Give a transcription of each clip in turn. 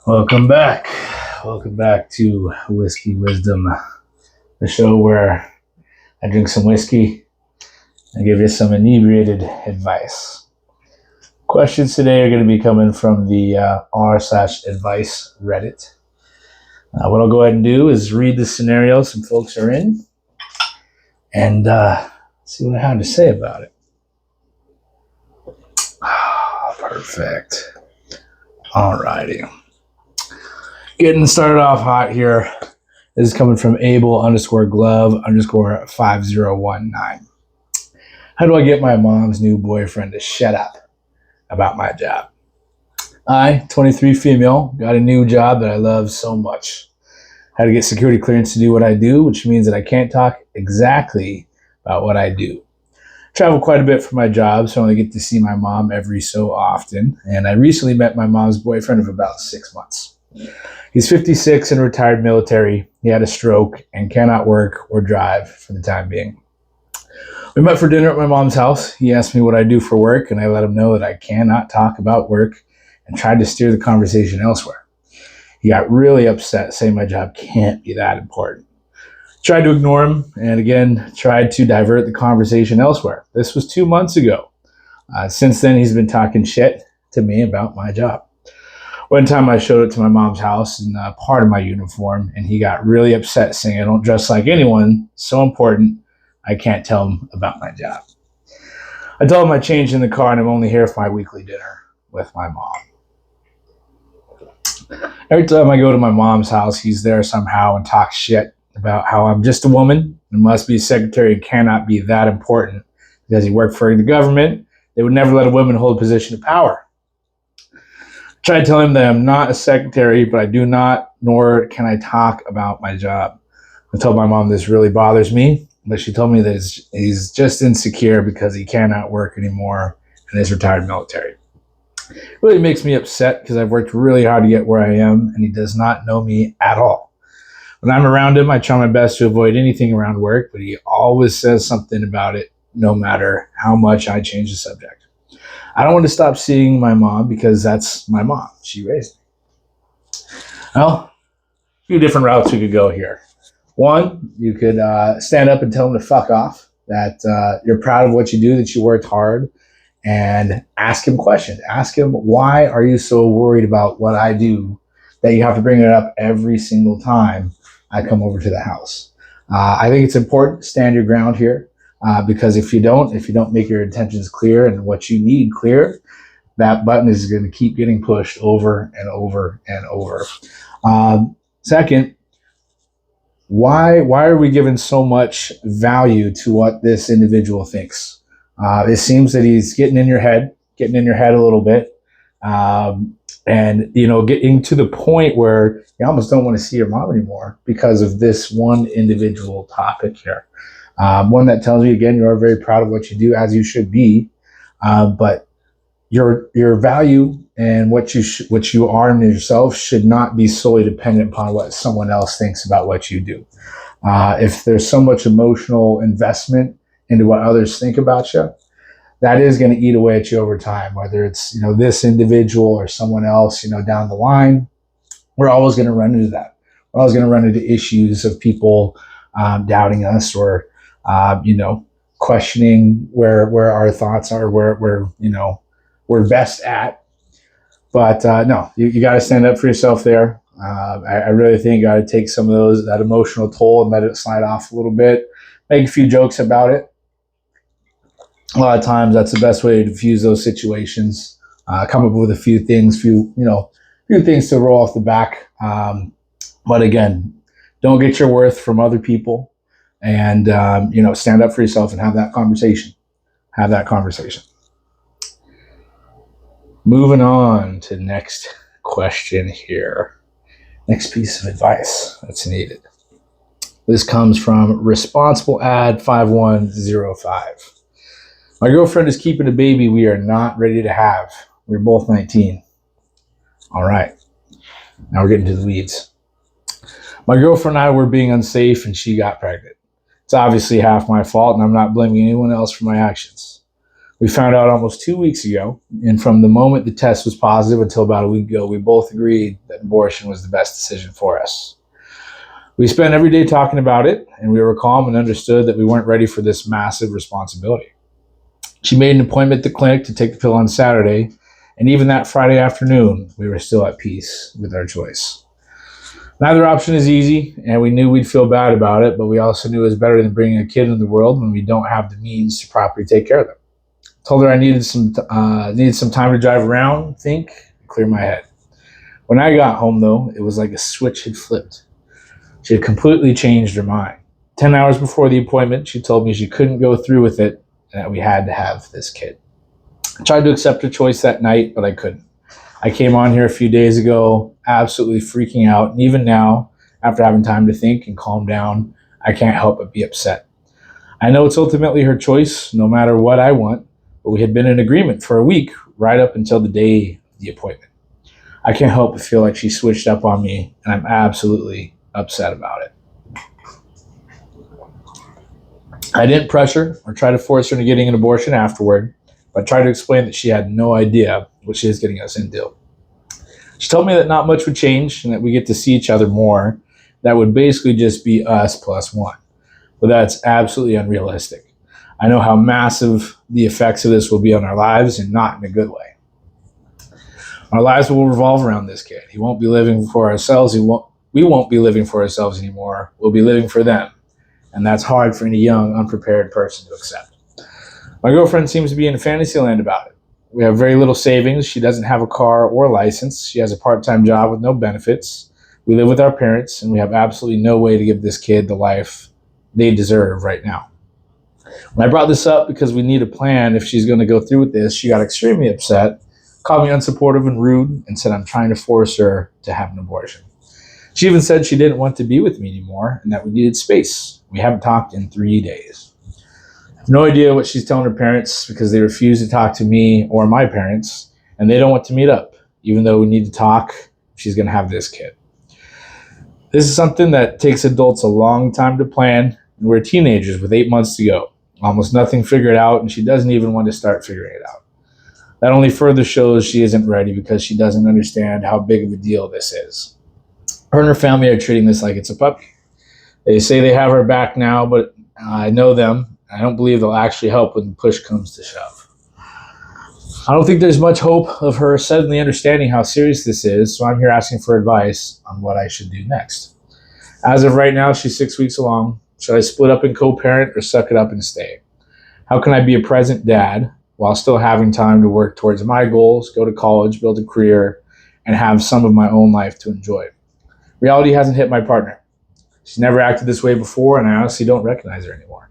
Welcome back. Welcome back to Whiskey Wisdom, the show where I drink some whiskey and give you some inebriated advice. Questions today are going to be coming from the r/advice Reddit. What I'll go ahead and do is read the scenario some folks are in and see what I have to say about it. Perfect. Alrighty. Getting started off hot here. This is coming from Able_Glove_5019. How do I get my mom's new boyfriend to shut up about my job? I, 23 female, got a new job that I love so much. Had to get security clearance to do what I do, which means that I can't talk exactly about what I do. Travel quite a bit for my job, so I only get to see my mom every so often. And I recently met my mom's boyfriend of about 6 months. He's 56 and retired military. He had a stroke and cannot work or drive for the time being. We met for dinner at my mom's house. He asked me what I do for work, and I let him know that I cannot talk about work and tried to steer the conversation elsewhere. He got really upset, saying my job can't be that important. Tried to ignore him, and again, tried to divert the conversation elsewhere. This was 2 months ago. Since then, he's been talking shit to me about my job. One time I showed it to my mom's house in part of my uniform, and he got really upset, saying I don't dress like anyone. So important, I can't tell him about my job. I told him I changed in the car, and I'm only here for my weekly dinner with my mom. Every time I go to my mom's house, he's there somehow and talks shit about how I'm just a woman and must be a secretary and cannot be that important because he worked for the government. They would never let a woman hold a position of power. Tried to tell him that I'm not a secretary, but I do not, nor can I talk about my job. I told my mom this really bothers me, but she told me that he's just insecure because he cannot work anymore and is retired military. It really makes me upset because I've worked really hard to get where I am, and he does not know me at all. When I'm around him, I try my best to avoid anything around work, but he always says something about it, no matter how much I change the subject. I don't want to stop seeing my mom because that's my mom. She raised me. Well, a few different routes we could go here. One, you could stand up and tell him to fuck off, that you're proud of what you do, that you worked hard, and ask him questions. Ask him, why are you so worried about what I do that you have to bring it up every single time I come over to the house? I think it's important to stand your ground here. Because if you don't make your intentions clear and what you need clear, that button is going to keep getting pushed over and over and over. Second, why are we giving so much value to what this individual thinks? It seems that he's getting in your head a little bit, and getting to the point where you almost don't want to see your mom anymore because of this one individual topic here. One that tells you, again, you are very proud of what you do, as you should be, but your value and what you are in yourself should not be solely dependent upon what someone else thinks about what you do. If there's so much emotional investment into what others think about you, that is going to eat away at you over time, whether it's this individual or someone else down the line. We're always going to run into that. We're always going to run into issues of people doubting us or questioning where our thoughts are, where we're best at. But no, you got to stand up for yourself there. I really think you got to take some of that emotional toll and let it slide off a little bit. Make a few jokes about it. A lot of times, that's the best way to diffuse those situations. Come up with a few things, few things to roll off the back. But again, don't get your worth from other people. And, stand up for yourself and have that conversation. Moving on to the next question here. Next piece of advice that's needed. This comes from Responsible Ad 5105. My girlfriend is keeping a baby we are not ready to have. We're both 19. All right. Now we're getting to the weeds. My girlfriend and I were being unsafe and she got pregnant. It's obviously half my fault, and I'm not blaming anyone else for my actions. We found out almost 2 weeks ago, and from the moment the test was positive until about a week ago, we both agreed that abortion was the best decision for us. We spent every day talking about it, and we were calm and understood that we weren't ready for this massive responsibility. She made an appointment at the clinic to take the pill on Saturday, and even that Friday afternoon, we were still at peace with our choice. Neither option is easy, and we knew we'd feel bad about it, but we also knew it was better than bringing a kid into the world when we don't have the means to properly take care of them. Told her I needed some time to drive around, think, clear my head. When I got home, though, it was like a switch had flipped. She had completely changed her mind. 10 hours before the appointment, she told me she couldn't go through with it and that we had to have this kid. I tried to accept her choice that night, but I couldn't. I came on here a few days ago, absolutely freaking out. And even now, after having time to think and calm down, I can't help but be upset. I know it's ultimately her choice, no matter what I want, but we had been in agreement for a week, right up until the day of the appointment. I can't help but feel like she switched up on me, and I'm absolutely upset about it. I didn't pressure or try to force her into getting an abortion afterward, but I tried to explain that she had no idea what she was getting us into. She told me that not much would change and that we get to see each other more. That would basically just be us plus one. But that's absolutely unrealistic. I know how massive the effects of this will be on our lives, and not in a good way. Our lives will revolve around this kid. He won't be living for ourselves. We won't be living for ourselves anymore. We'll be living for them. And that's hard for any young, unprepared person to accept. My girlfriend seems to be in fantasy land about it. We have very little savings. She doesn't have a car or a license. She has a part-time job with no benefits. We live with our parents, and we have absolutely no way to give this kid the life they deserve right now. When I brought this up because we need a plan if she's going to go through with this, she got extremely upset, called me unsupportive and rude, and said I'm trying to force her to have an abortion. She even said she didn't want to be with me anymore and that we needed space. We haven't talked in 3 days. I have no idea what she's telling her parents because they refuse to talk to me or my parents, and they don't want to meet up, even though we need to talk if she's going to have this kid. This is something that takes adults a long time to plan, and we're teenagers with 8 months to go. Almost nothing figured out, and she doesn't even want to start figuring it out. That only further shows she isn't ready because she doesn't understand how big of a deal this is. Her and her family are treating this like it's a puppy. They say they have her back now, but I know them. I don't believe they'll actually help when push comes to shove. I don't think there's much hope of her suddenly understanding how serious this is, so I'm here asking for advice on what I should do next. As of right now, she's 6 weeks along. Should I split up and co-parent or suck it up and stay? How can I be a present dad while still having time to work towards my goals, go to college, build a career, and have some of my own life to enjoy? Reality hasn't hit my partner. She's never acted this way before, and I honestly don't recognize her anymore.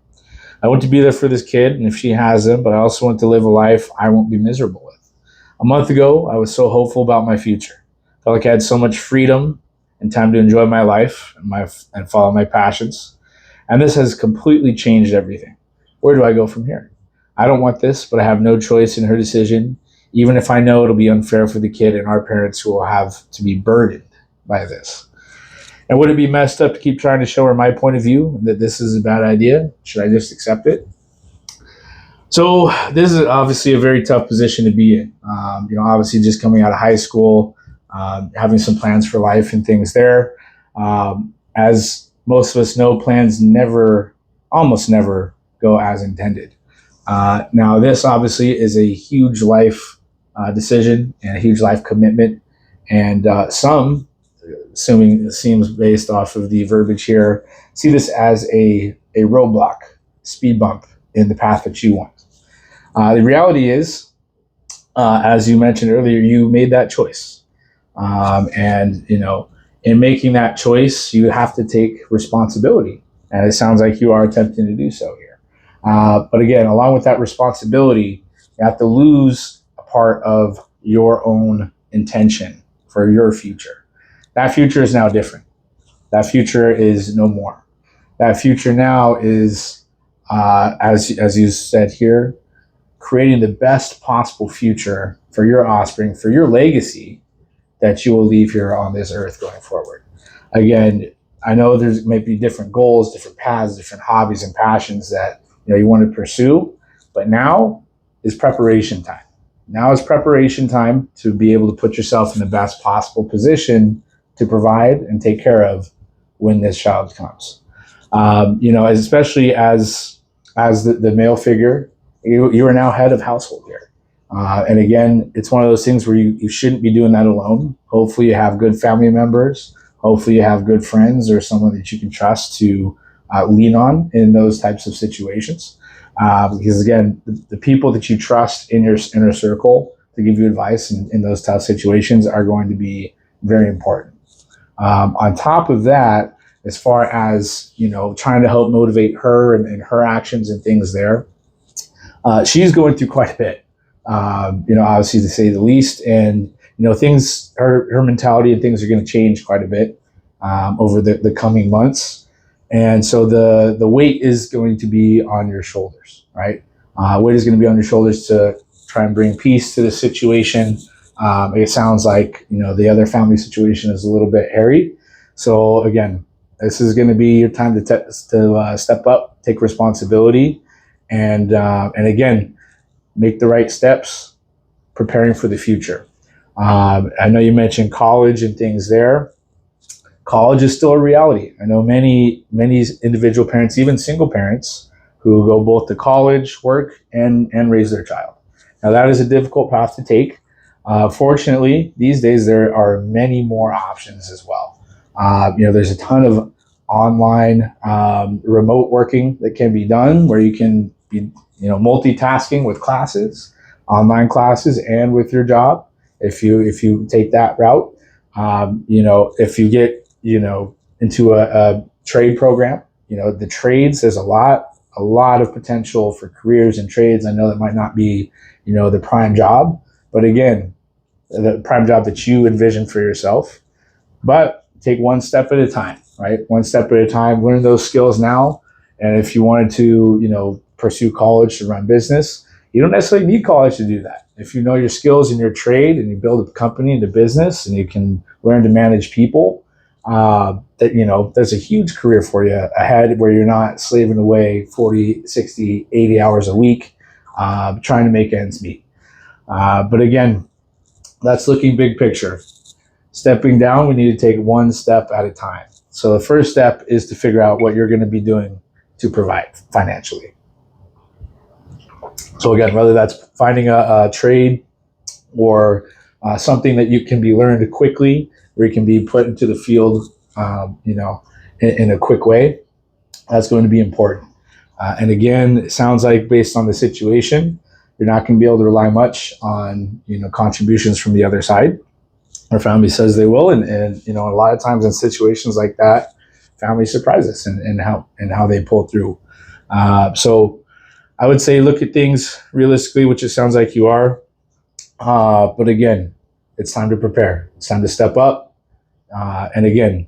I want to be there for this kid, and if she has him, but I also want to live a life I won't be miserable with. A month ago, I was so hopeful about my future. Felt like I had so much freedom and time to enjoy my life and follow my passions. And this has completely changed everything. Where do I go from here? I don't want this, but I have no choice in her decision, even if I know it'll be unfair for the kid and our parents who will have to be burdened by this. And would it be messed up to keep trying to show her my point of view that this is a bad idea? Should I just accept it? So this is obviously a very tough position to be in. Obviously just coming out of high school, having some plans for life and things there. As most of us know, plans almost never go as intended. Now this obviously is a huge life decision and a huge life commitment. And some, assuming it seems based off of the verbiage here, see this as a roadblock, speed bump in the path that you want. The reality is, as you mentioned earlier, you made that choice. In making that choice, you have to take responsibility. And it sounds like you are attempting to do so here. But again, along with that responsibility, you have to lose a part of your own intention for your future. That future is now different. That future is no more. That future now is, as you said here, creating the best possible future for your offspring, for your legacy that you will leave here on this earth going forward. Again, I know there's maybe different goals, different paths, different hobbies and passions that you want to pursue, but now is preparation time. Now is preparation time to be able to put yourself in the best possible position to provide and take care of when this child comes. Especially as the male figure, you are now head of household here. And again, it's one of those things where you shouldn't be doing that alone. Hopefully you have good family members. Hopefully you have good friends or someone that you can trust to lean on in those types of situations. Because again, the people that you trust in your inner circle to give you advice in those tough situations are going to be very important. On top of that, as far as trying to help motivate her and her actions and things there, she's going through quite a bit. Obviously to say the least, and things, her mentality and things are going to change quite a bit over the coming months. And so the weight is going to be on your shoulders, right? Weight is going to be on your shoulders to try and bring peace to the situation. It sounds like, the other family situation is a little bit hairy. So again, this is going to be your time to step up, take responsibility, and again, make the right steps, preparing for the future. I know you mentioned college and things there. College is still a reality. I know many individual parents, even single parents, who go both to college, work, and raise their child. Now that is a difficult path to take. Fortunately, these days there are many more options as well. There's a ton of online remote working that can be done where you can be multitasking with classes, online classes, and with your job if you take that route. If you get into a trade program, the trades, there's a lot of potential for careers and trades. I know that might not be the prime job, but again, the prime job that you envision for yourself. But take one step at a time, right? One step at a time. Learn those skills now. And if you wanted to, pursue college to run business, you don't necessarily need college to do that. If you know your skills in your trade and you build a company into business and you can learn to manage people, there's a huge career for you ahead where you're not slaving away 40, 60, 80 hours a week trying to make ends meet. But again, that's looking big picture. Stepping down, we need to take one step at a time. So the first step is to figure out what you're going to be doing to provide financially. So again, whether that's finding a trade or something that you can be learned quickly, where you can be put into the field, in a quick way, that's going to be important. And again, it sounds like based on the situation, you're not going to be able to rely much on contributions from the other side. Our family says they will, and a lot of times in situations like that, families surprise us and how they pull through. So I would say look at things realistically, which it sounds like you are. But again, it's time to prepare. It's time to step up. And again,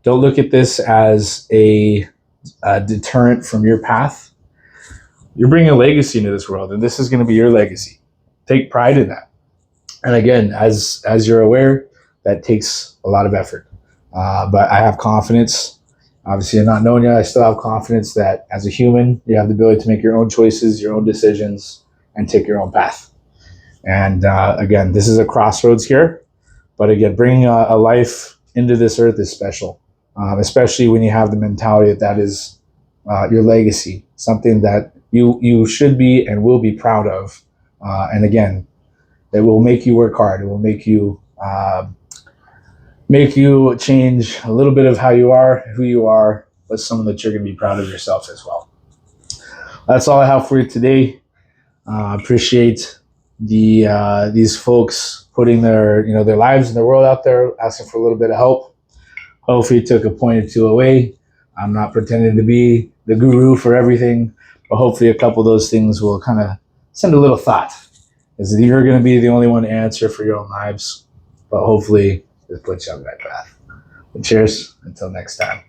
don't look at this as a deterrent from your path. You're bringing a legacy into this world, and this is going to be your legacy. Take pride in that. And again, as you're aware, that takes a lot of effort. But I have confidence. Obviously, I'm not knowing you. I still have confidence that as a human, you have the ability to make your own choices, your own decisions, and take your own path. And again, this is a crossroads here. But again, bringing a life into this earth is special, especially when you have the mentality that is your legacy, something that you should be and will be proud of. And again, it will make you work hard. It will make you change a little bit of how you are, who you are, but someone that you're going to be proud of yourself as well. That's all I have for you today. Appreciate these folks putting their lives and their world out there, asking for a little bit of help. Hopefully, you took a point or two away. I'm not pretending to be the guru for everything, but hopefully, a couple of those things will kind of send a little thought. Is that you're going to be the only one to answer for your own lives, but hopefully, it puts you on the right path. But cheers. Until next time.